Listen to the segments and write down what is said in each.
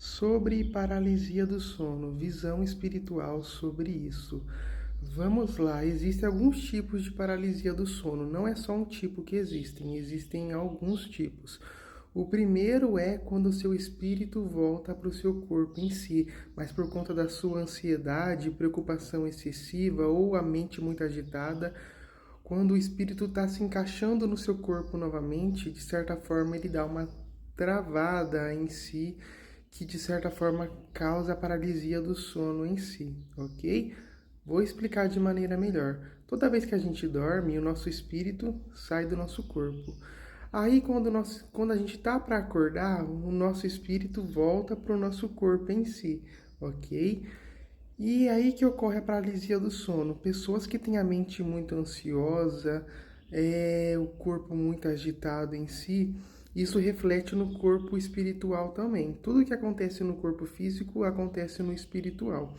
Sobre paralisia do sono, visão espiritual sobre isso. Vamos lá, existem alguns tipos de paralisia do sono, não é só um tipo que existem alguns tipos. O primeiro é quando o seu espírito volta para o seu corpo em si, mas por conta da sua ansiedade, preocupação excessiva ou a mente muito agitada, quando o espírito está se encaixando no seu corpo novamente, de certa forma ele dá uma travada em si, que de certa forma causa a paralisia do sono em si, ok? Vou explicar de maneira melhor. Toda vez que a gente dorme, o nosso espírito sai do nosso corpo. Aí, quando a gente tá para acordar, o nosso espírito volta para o nosso corpo em si, ok? E aí que ocorre a paralisia do sono. Pessoas que têm a mente muito ansiosa, o corpo muito agitado em si, isso reflete no corpo espiritual também. Tudo que acontece no corpo físico acontece no espiritual.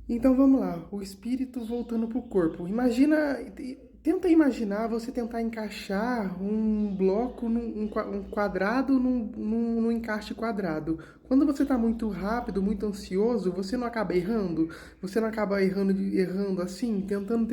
Então vamos lá, o espírito voltando para o corpo. Tenta imaginar você tentar encaixar um bloco, um quadrado num encaixe quadrado. Quando você está muito rápido, muito ansioso, você não acaba errando? Você não acaba errando assim, tentando,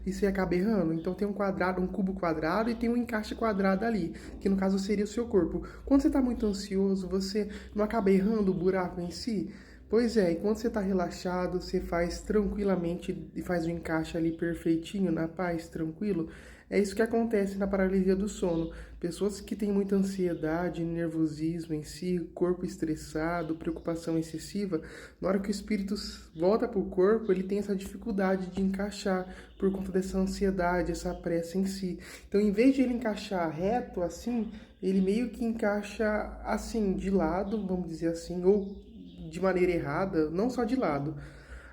e você acaba errando? Então tem um quadrado, um cubo quadrado e tem um encaixe quadrado ali, que no caso seria o seu corpo. Quando você está muito ansioso, você não acaba errando o buraco em si? Pois é, e quando você está relaxado, você faz tranquilamente e faz o encaixe ali perfeitinho, na paz, tranquilo. É isso que acontece na paralisia do sono. Pessoas que têm muita ansiedade, nervosismo em si, corpo estressado, preocupação excessiva, na hora que o espírito volta para o corpo, ele tem essa dificuldade de encaixar por conta dessa ansiedade, essa pressa em si. Então, em vez de ele encaixar reto assim, ele meio que encaixa assim, de lado, vamos dizer assim, ou de maneira errada, não só de lado.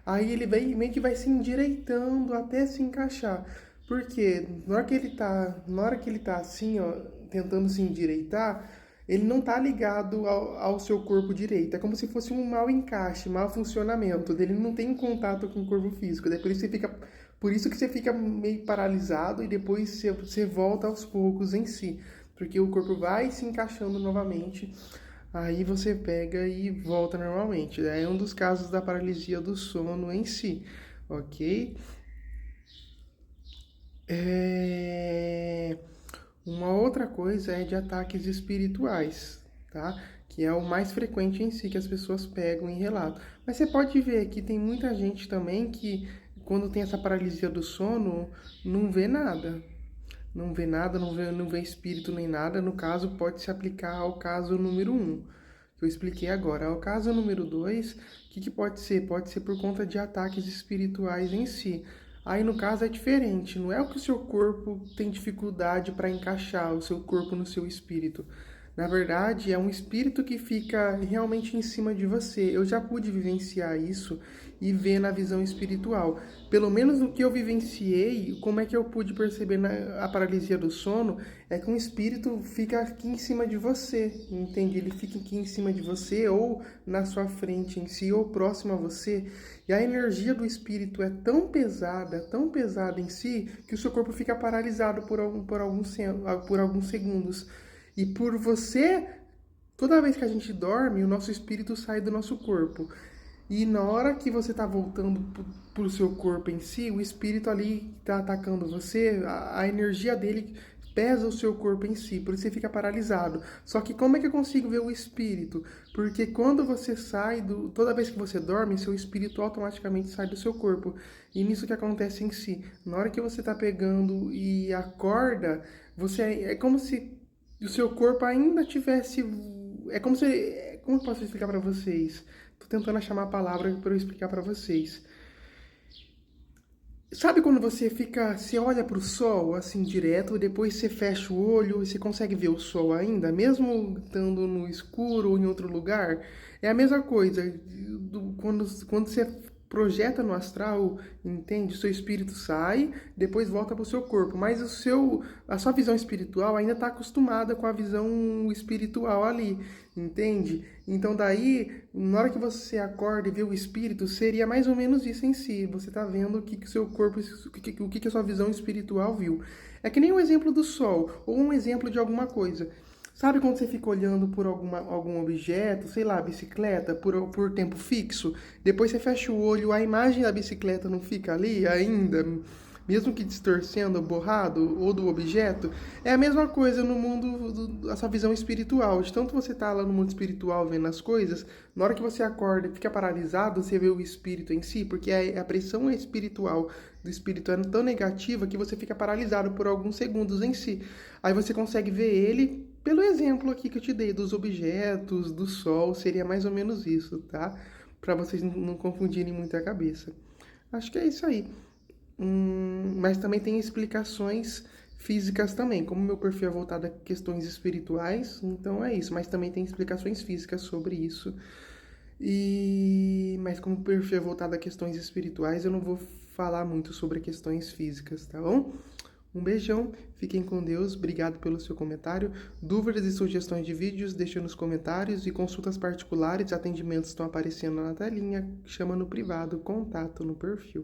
Aí ele meio que vai se endireitando até se encaixar. Porque na hora que ele tá assim, ó, tentando se endireitar, ele não tá ligado ao seu corpo direito. É como se fosse um mau encaixe, mau funcionamento. Ele não tem contato com o corpo físico. Daí por isso que você fica meio paralisado e depois você volta aos poucos em si. Porque o corpo vai se encaixando novamente. Aí você pega e volta normalmente. É um dos casos da paralisia do sono em si, ok? É... Uma outra coisa é de ataques espirituais, tá? Que é o mais frequente em si que as pessoas pegam em relato. Mas você pode ver que tem muita gente também que, quando tem essa paralisia do sono, não vê nada. Não vê nada, não vê espírito nem nada. No caso, pode se aplicar ao caso número um que eu expliquei agora. Ao caso número 2, o que pode ser? Pode ser por conta de ataques espirituais em si. Aí no caso é diferente, não é o que o seu corpo tem dificuldade para encaixar o seu corpo no seu espírito. Na verdade, é um espírito que fica realmente em cima de você. Eu já pude vivenciar isso e ver na visão espiritual. Pelo menos o que eu vivenciei, como é que eu pude perceber a paralisia do sono, é que um espírito fica aqui em cima de você, entende? Ele fica aqui em cima de você ou na sua frente em si ou próximo a você. E a energia do espírito é tão pesada em si, que o seu corpo fica paralisado por alguns segundos. E por você, toda vez que a gente dorme, o nosso espírito sai do nosso corpo. E na hora que você está voltando para o seu corpo em si, o espírito ali está atacando você, a energia dele pesa o seu corpo em si, por isso você fica paralisado. Só que como é que eu consigo ver o espírito? Porque quando você toda vez que você dorme, seu espírito automaticamente sai do seu corpo. E nisso que acontece em si. Na hora que você está pegando e acorda, é como se o seu corpo ainda tivesse. É como se. Como eu posso explicar para vocês? Tô tentando achar uma palavra para eu explicar para vocês. Sabe quando você olha para o sol assim direto, depois você fecha o olho e você consegue ver o sol ainda, mesmo estando no escuro ou em outro lugar? É a mesma coisa quando você projeta no astral, entende? O seu espírito sai, depois volta para o seu corpo, mas a sua visão espiritual ainda está acostumada com a visão espiritual ali, entende? Então daí, na hora que você acorda e vê o espírito, seria mais ou menos isso em si. Você está vendo o que o seu corpo, o que a sua visão espiritual viu. É que nem um exemplo do sol, ou um exemplo de alguma coisa. Sabe quando você fica olhando por algum objeto, sei lá, bicicleta, por tempo fixo? Depois você fecha o olho, a imagem da bicicleta não fica ali ainda, mesmo que distorcendo, borrado, ou do objeto? É a mesma coisa no mundo, essa visão espiritual. De tanto você tá lá no mundo espiritual vendo as coisas, na hora que você acorda e fica paralisado, você vê o espírito em si, porque a pressão espiritual do espírito é tão negativa que você fica paralisado por alguns segundos em si. Aí você consegue ver ele pelo exemplo aqui que eu te dei dos objetos, do sol, seria mais ou menos isso, tá? Para vocês não confundirem muito a cabeça. Acho que é isso aí. Mas também tem explicações físicas também. Como meu perfil é voltado a questões espirituais, então é isso. Mas também tem explicações físicas sobre isso. Mas como o perfil é voltado a questões espirituais, eu não vou falar muito sobre questões físicas, tá bom? Um beijão, fiquem com Deus, obrigado pelo seu comentário. Dúvidas e sugestões de vídeos, deixa nos comentários, e consultas particulares, atendimentos estão aparecendo na telinha, chama no privado, contato no perfil.